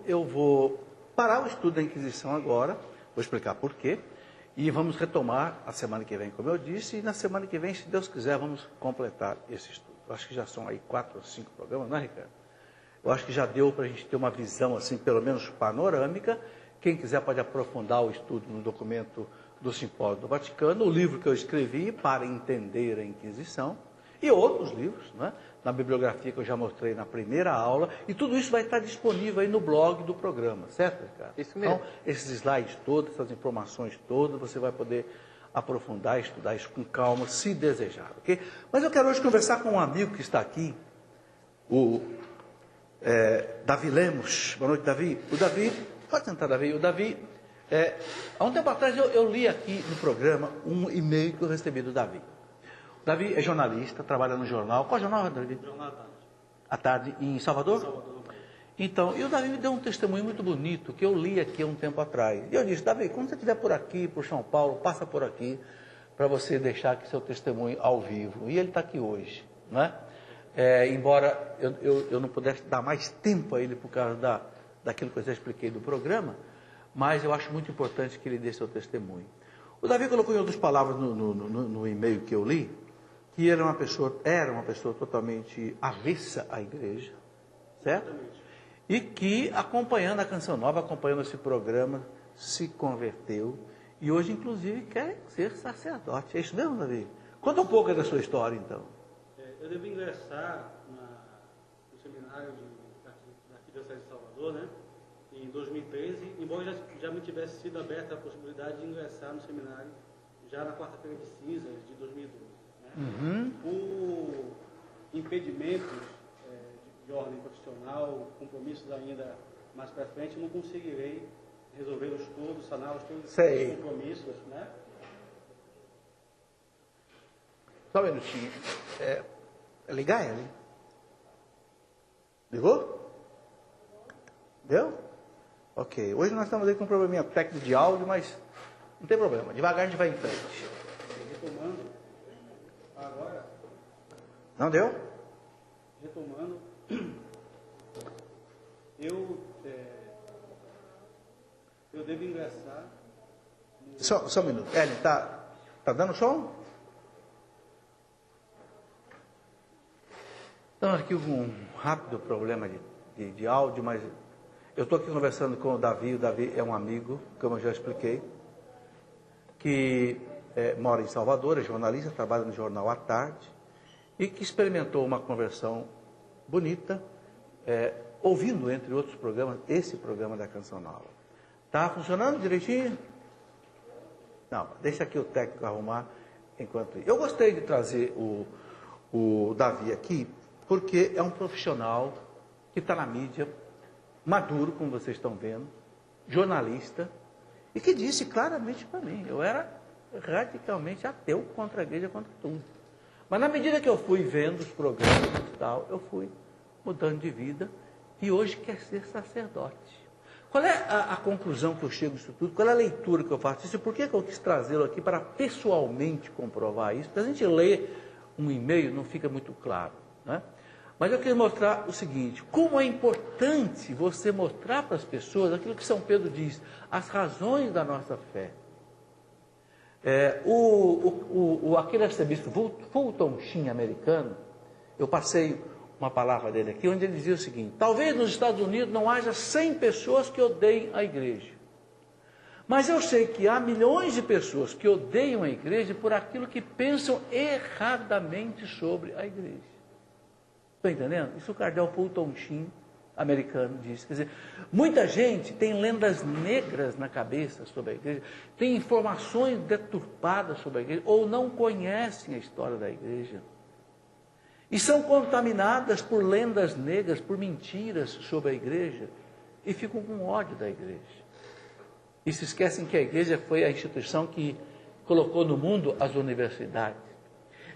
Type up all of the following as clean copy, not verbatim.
Eu vou parar o estudo da Inquisição agora, vou explicar por quê, e vamos retomar a semana que vem, como eu disse, e na semana que vem, se Deus quiser, vamos completar esse estudo. Eu acho que já são aí 4 ou 5 programas, não é, Ricardo? Eu acho que já deu para a gente ter uma visão, assim, pelo menos panorâmica. Quem quiser pode aprofundar o estudo no documento do Simpósio do Vaticano, o livro que eu escrevi para entender a Inquisição, e outros livros, né? Na bibliografia que eu já mostrei na primeira aula, e tudo isso vai estar disponível aí no blog do programa, certo, Ricardo? Isso mesmo. Então, esses slides todos, essas informações todas, você vai poder aprofundar, estudar isso com calma, se desejar, ok? Mas eu quero hoje conversar com um amigo que está aqui, o Davi Lemos. Boa noite, Davi. O Davi, pode sentar, Davi. O Davi, há um tempo atrás eu li aqui no programa um e-mail que eu recebi do Davi. O Davi é jornalista, trabalha no jornal. Qual jornal, Davi? Jornal à tarde. À tarde, em Salvador? Salvador. Então, e o Davi me deu um testemunho muito bonito, que eu li aqui há um tempo atrás. E eu disse, Davi, quando você estiver por aqui, por São Paulo, passa por aqui, para você deixar aqui seu testemunho ao vivo. E ele está aqui hoje, né? Embora eu não pudesse dar mais tempo a ele por causa daquilo que eu já expliquei do programa, mas eu acho muito importante que ele dê seu testemunho. O Davi colocou em outras palavras no e-mail que eu li, que ele era uma pessoa totalmente avessa à igreja, certo? E que, acompanhando a Canção Nova, acompanhando esse programa, se converteu e hoje, inclusive, quer ser sacerdote. É isso mesmo, Davi? Conta um pouco da sua história, então. Eu devo ingressar no seminário daqui da cidade de Salvador, né? Em 2013, embora já me tivesse sido aberta a possibilidade de ingressar no seminário já na quarta-feira de cinzas de 2012. Né? Por impedimentos de ordem profissional, compromissos ainda mais para frente, não conseguirei resolvê-los todos, saná-los todos os compromissos, né? Só um minutinho. Ligar ele? Ligou? Deu? Ok. Hoje nós estamos aí com um probleminha técnico de áudio, mas não tem problema. Devagar a gente vai em frente. Retomando, agora... Não deu? Retomando, eu devo ingressar... Só um minuto. Ellen, tá dando som? Estamos aqui com um rápido problema de áudio, mas eu estou aqui conversando com o Davi. O Davi é um amigo, como eu já expliquei, que mora em Salvador, é jornalista, trabalha no jornal à tarde, e que experimentou uma conversão bonita, ouvindo, entre outros programas, esse programa da Canção Nova. Está funcionando direitinho? Não, deixa aqui o técnico arrumar enquanto... Eu gostei de trazer o Davi aqui, porque é um profissional que está na mídia, maduro, como vocês estão vendo, jornalista, e que disse claramente para mim, eu era radicalmente ateu contra a igreja, contra tudo. Mas na medida que eu fui vendo os programas e tal, eu fui mudando de vida, e hoje quer ser sacerdote. Qual é a conclusão que eu chego disso tudo? Qual é a leitura que eu faço disso? E por que eu quis trazê-lo aqui para pessoalmente comprovar isso? Porque a gente lê um e-mail, não fica muito claro, né? Mas eu queria mostrar o seguinte, como é importante você mostrar para as pessoas aquilo que São Pedro diz, as razões da nossa fé. Aquele arcebispo Fulton Sheen americano, eu passei uma palavra dele aqui, onde ele dizia o seguinte, talvez nos Estados Unidos não haja 100 pessoas que odeiem a igreja. Mas eu sei que há milhões de pessoas que odeiam a igreja por aquilo que pensam erradamente sobre a igreja. Estão entendendo? Isso o cardeal Fulton Sheen, americano, diz. Quer dizer, muita gente tem lendas negras na cabeça sobre a igreja, tem informações deturpadas sobre a igreja, ou não conhecem a história da igreja. E são contaminadas por lendas negras, por mentiras sobre a igreja, e ficam com ódio da igreja. E se esquecem que a igreja foi a instituição que colocou no mundo as universidades.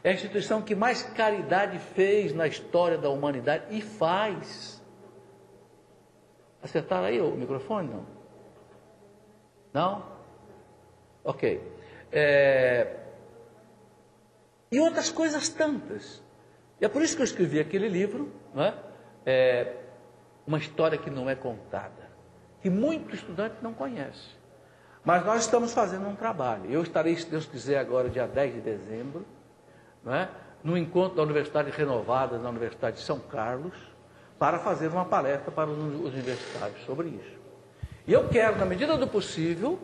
É a instituição que mais caridade fez na história da humanidade e faz. Acertaram aí o microfone? Não? Não? Ok. E outras coisas tantas. E é por isso que eu escrevi aquele livro, não é? Uma história que não é contada. que muito estudante não conhece. Mas nós estamos fazendo um trabalho. Eu estarei, se Deus quiser, agora, dia 10 de dezembro, não é? No encontro da Universidade Renovada, na Universidade de São Carlos, para fazer uma palestra para os universitários sobre isso. E eu quero, na medida do possível,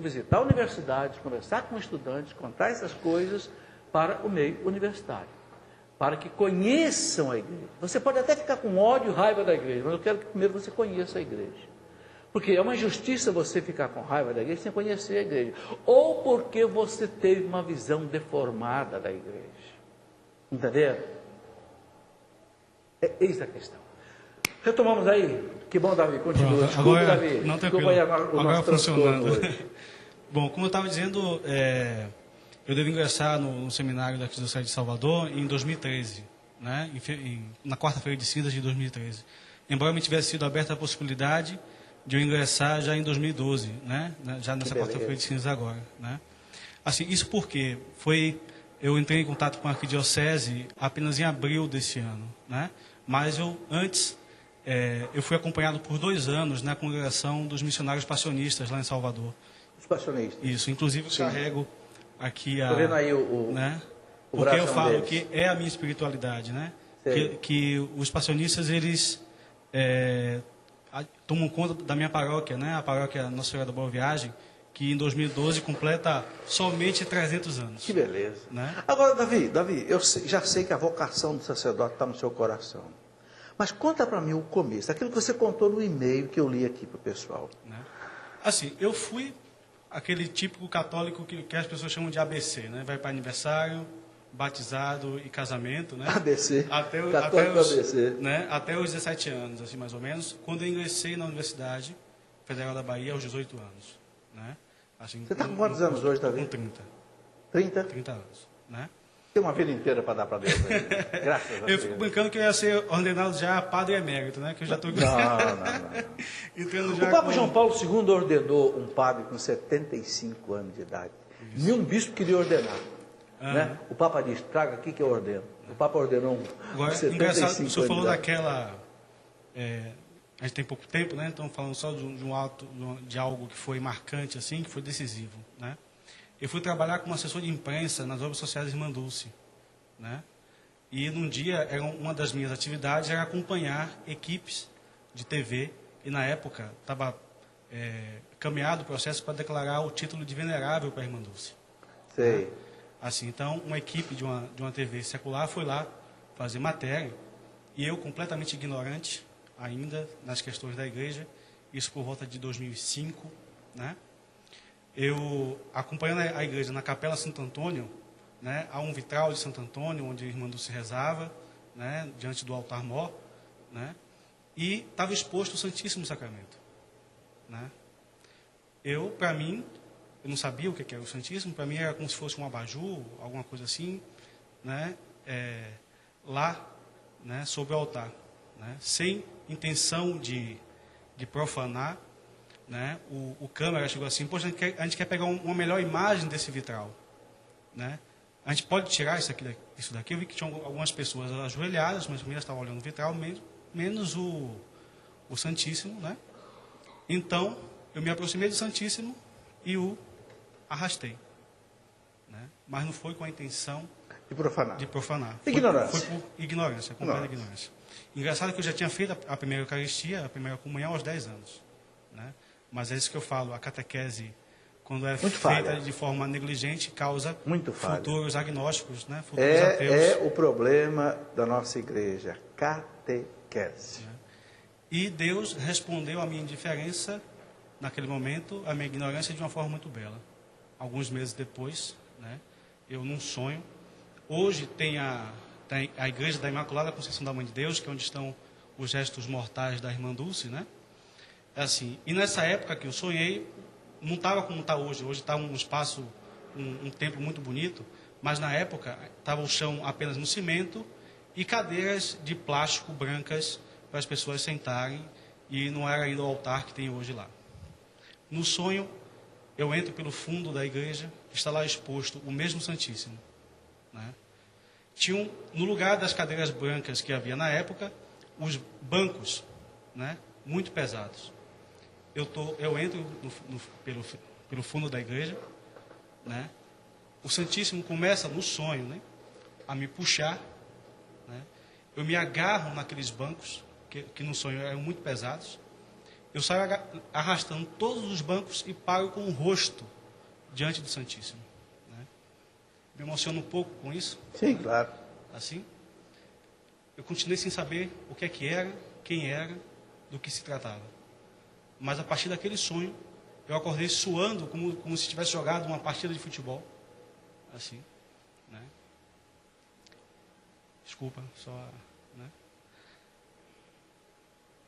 visitar universidades, conversar com estudantes, contar essas coisas para o meio universitário, para que conheçam a igreja. Você pode até ficar com ódio e raiva da igreja, mas eu quero que primeiro você conheça a igreja. Porque é uma injustiça você ficar com raiva da igreja sem conhecer a igreja. Ou porque você teve uma visão deformada da igreja. Entenderam? Eis a questão. Retomamos aí. Que bom, Davi. Continua. Desculpa, agora, Davi. Não, Desculpa aí o nosso funcionando. Hoje. Bom, como eu estava dizendo, eu devo ingressar no seminário da Arquidiocese de Salvador em 2013, né? Na quarta-feira de cinzas de 2013. Embora me tivesse sido aberta a possibilidade de eu ingressar já em 2012, né? Já nessa quarta-feira de cinzas agora, né? Assim, isso porque eu entrei em contato com a Arquidiocese apenas em abril desse ano, né? Mas antes, eu fui acompanhado por 2 anos na congregação dos missionários passionistas lá em Salvador. Os passionistas. Isso, inclusive eu carrego aqui Estou vendo aí né? o Porque eu falo deles. que é a minha espiritualidade, né? Sei. Que os passionistas, eles tomam conta da minha paróquia, né? A paróquia Nossa Senhora da Boa Viagem, que em 2012 completa somente 300 anos. Que beleza. Né? Agora, Davi, eu já sei que a vocação do sacerdote está no seu coração. Mas conta para mim o começo, aquilo que você contou no e-mail que eu li aqui para o pessoal. Né? Assim, eu fui aquele típico católico que as pessoas chamam de ABC, né? Vai para aniversário, batizado e casamento, né? ABC, até os ABC. Né? Até os 17 anos, assim, mais ou menos, quando eu ingressei na Universidade Federal da Bahia aos 18 anos. Né? Assim, você está com quantos anos hoje, Davi? Com 30. 30? 30 anos. Né? Tem uma vida inteira para dar para Deus. Graças a Deus. Eu fico brincando que eu ia ser ordenado já padre emérito, né? Que eu já estou Não. entrando já. O Papa João Paulo II ordenou um padre com 75 anos de idade. Isso. Nenhum bispo queria ordenar. Né? O Papa diz, traga aqui que eu ordeno. O Papa ordenou um Agora, 75 engraçado, anos. O senhor falou daquela... a gente tem pouco tempo, né? Então, falando só de algo que foi marcante, assim, que foi decisivo, né? Eu fui trabalhar como assessor de imprensa nas obras sociais de Irmã Dulce, né? E num dia, uma das minhas atividades era acompanhar equipes de TV, e na época estava caminhado o processo para declarar o título de venerável para a Irmã Dulce. Sei. Né? Assim, então, uma equipe de uma TV secular foi lá fazer matéria, e eu, completamente ignorante ainda nas questões da igreja, isso por volta de 2005, né? Eu, acompanhando a igreja na Capela Santo Antônio, né, há um vitral de Santo Antônio, onde a Irmã Dulce rezava, né, diante do altar-mor, né, e estava exposto o Santíssimo Sacramento. Né? Para mim, eu não sabia o que era o Santíssimo, para mim era como se fosse um abajur, alguma coisa assim, né, lá, né, sobre o altar, né, sem intenção de profanar. Né? O câmera chegou assim, poxa, a gente quer pegar uma melhor imagem desse vitral. Né? A gente pode tirar isso daqui? Eu vi que tinha algumas pessoas ajoelhadas, mas elas estavam olhando o vitral, menos o Santíssimo. Né? Então, eu me aproximei do Santíssimo e o arrastei. Né? Mas não foi com a intenção de profanar. Ignorância. Foi por ignorância, completa ignorância. Engraçado que eu já tinha feito a primeira Eucaristia, a primeira comunhão aos 10 anos. Né? Mas é isso que eu falo, a catequese, quando é feita de forma negligente, causa futuros agnósticos, né? Futuros ateus. É o problema da nossa igreja, catequese. E Deus respondeu à minha indiferença, naquele momento, à minha ignorância, de uma forma muito bela. Alguns meses depois, né, eu num sonho, hoje tem a igreja da Imaculada Conceição da Mãe de Deus, que é onde estão os restos mortais da Irmã Dulce, né? Assim, e nessa época que eu sonhei, não estava como está hoje. Hoje está um espaço, um templo muito bonito, mas na época estava o chão apenas no cimento e cadeiras de plástico brancas para as pessoas sentarem, e não era ainda o altar que tem hoje lá. No sonho, eu entro pelo fundo da igreja, está lá exposto o mesmo Santíssimo. Né? No lugar das cadeiras brancas que havia na época, os bancos, né, muito pesados. Eu entro pelo fundo da igreja, né? O Santíssimo começa no sonho, né, a me puxar, né? Eu me agarro naqueles bancos que no sonho eram muito pesados. Eu saio arrastando todos os bancos e paro com o rosto diante do Santíssimo, né? Me emociono um pouco com isso. Sim, claro. Assim, eu continuei sem saber o que é que era, quem era, do que se tratava. Mas a partir daquele sonho, eu acordei suando como se tivesse jogado uma partida de futebol. Assim, né? Desculpa, só, né?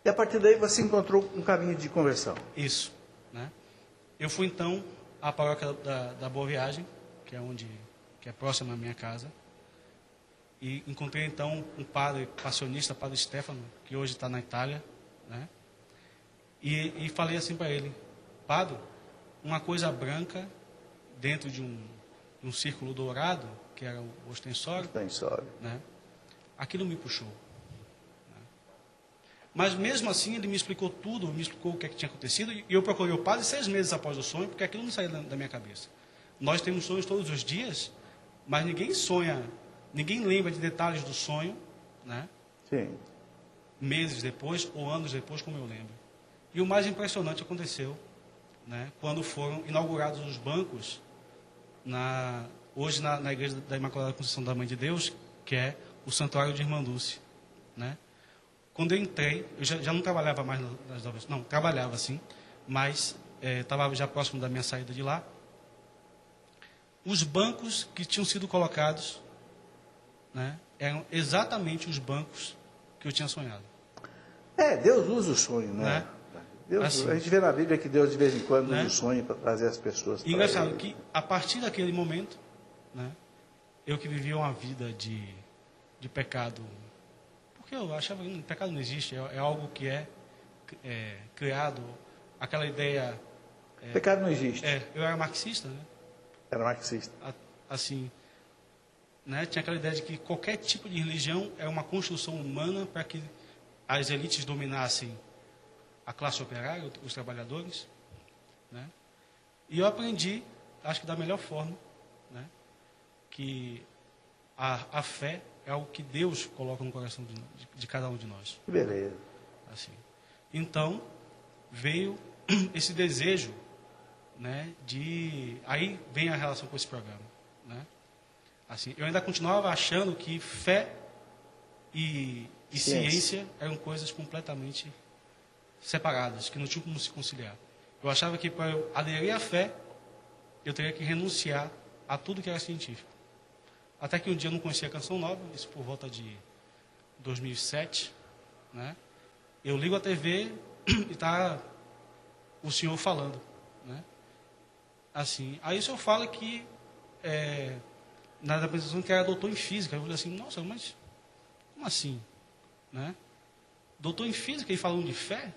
E a partir daí você encontrou um caminho de conversão. Isso, né? Eu fui então à paróquia da Boa Viagem, que é próxima à minha casa, e encontrei então um padre passionista, padre Stefano, que hoje está na Itália, né? E falei assim para ele: padre, uma coisa branca dentro de um círculo dourado, que era o ostensório, né? Aquilo me puxou. Né? Mas mesmo assim ele me explicou tudo, me explicou o que tinha acontecido, e eu procurei o padre 6 meses após o sonho, porque aquilo não saía da minha cabeça. Nós temos sonhos todos os dias, mas ninguém sonha, ninguém lembra de detalhes do sonho, né? Sim. Meses depois ou anos depois, como eu lembro. E o mais impressionante aconteceu, né, quando foram inaugurados os bancos hoje na igreja da Imaculada Conceição da Mãe de Deus, que é o Santuário de Irmã Dulce, né? Quando eu entrei, eu já não trabalhava mais nas novas, não, trabalhava sim, mas estava já próximo da minha saída de lá. Os bancos que tinham sido colocados, né, eram exatamente os bancos que eu tinha sonhado. Deus usa o sonho, né? Deus, assim, a gente vê na Bíblia que Deus de vez em quando usa o sonho para trazer as pessoas para ele. Engraçado que a partir daquele momento, né, eu que vivia uma vida de pecado, porque eu achava que pecado não existe, é algo que é criado, aquela ideia... Pecado não existe. Eu era marxista, né? Era marxista. Assim, né, tinha aquela ideia de que qualquer tipo de religião é uma construção humana para que as elites dominassem a classe operária, os trabalhadores, né? E eu aprendi, acho que da melhor forma, né, que a fé é algo que Deus coloca no coração de cada um de nós. Que beleza. Assim. Então, veio esse desejo, né, aí vem a relação com esse programa, né? Assim, eu ainda continuava achando que fé e ciência eram coisas completamente separadas, que não tinham como se conciliar. Eu achava que para eu aderir à fé, eu teria que renunciar a tudo que era científico. Até que um dia eu não conhecia a Canção Nova, isso por volta de 2007, né? Eu ligo a TV e está o senhor falando, né? Assim, aí o senhor fala que na apresentação que era doutor em física. Eu falei assim: nossa, mas como assim, né? Doutor em física e falando de fé,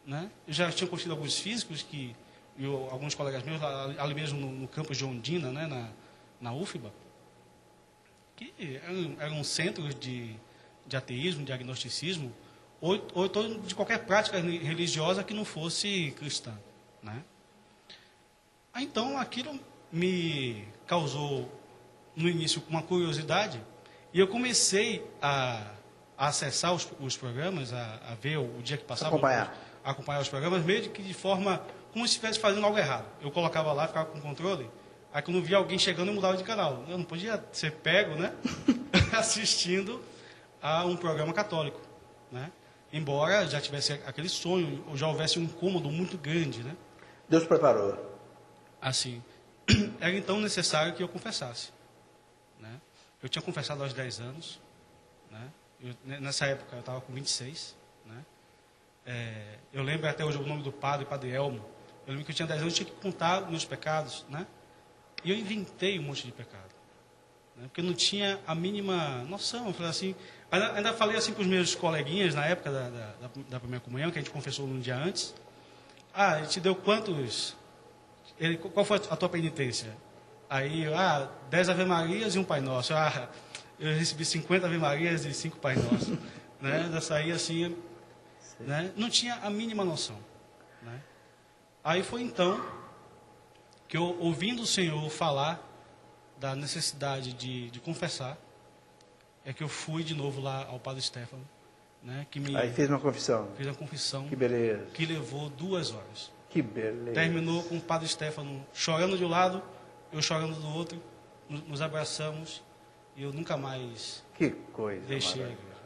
né? Eu já tinha conhecido alguns físicos alguns colegas meus ali mesmo no campus de Ondina, né, na UFBA, que eram centros de ateísmo, de agnosticismo, ou de qualquer prática religiosa que não fosse cristã, né? Então aquilo me causou no início uma curiosidade, e eu comecei a acessar os programas, a ver o dia que passava, acompanhar os programas, meio que de forma como se estivesse fazendo algo errado. Eu colocava lá, ficava com o controle, aí quando via alguém chegando eu mudava de canal. Eu não podia ser pego, né, assistindo a um programa católico, né? Embora já tivesse aquele sonho, ou já houvesse um incômodo muito grande, né? Deus preparou. Assim, era então necessário que eu confessasse, né? Eu tinha confessado aos 10 anos, né? Nessa época eu estava com 26, né? Eu lembro até hoje o nome do padre Elmo. Eu lembro que eu tinha 10 anos, eu tinha que contar meus pecados, né? E eu inventei um monte de pecado, né? Porque eu não tinha a mínima noção. Eu falei assim, ainda falei assim para os meus coleguinhas na época da primeira comunhão, que a gente confessou um dia antes. A gente deu quantos? Qual foi a tua penitência? Aí, 10 Ave Marias e um Pai Nosso. Eu recebi 50 Ave Marias e 5 Pai Nosso, né? Eu saí assim, né? Não tinha a mínima noção, né? Aí foi então que eu, ouvindo o Senhor falar da necessidade de confessar, é que eu fui de novo lá ao Padre Stefano, né? Que Aí fez uma confissão. fez uma confissão Que beleza. que levou 2 horas. Que beleza. Terminou com o Padre Stefano chorando de um lado, eu chorando do outro, nos abraçamos e eu nunca mais Que coisa deixei a maravilhosa. igreja.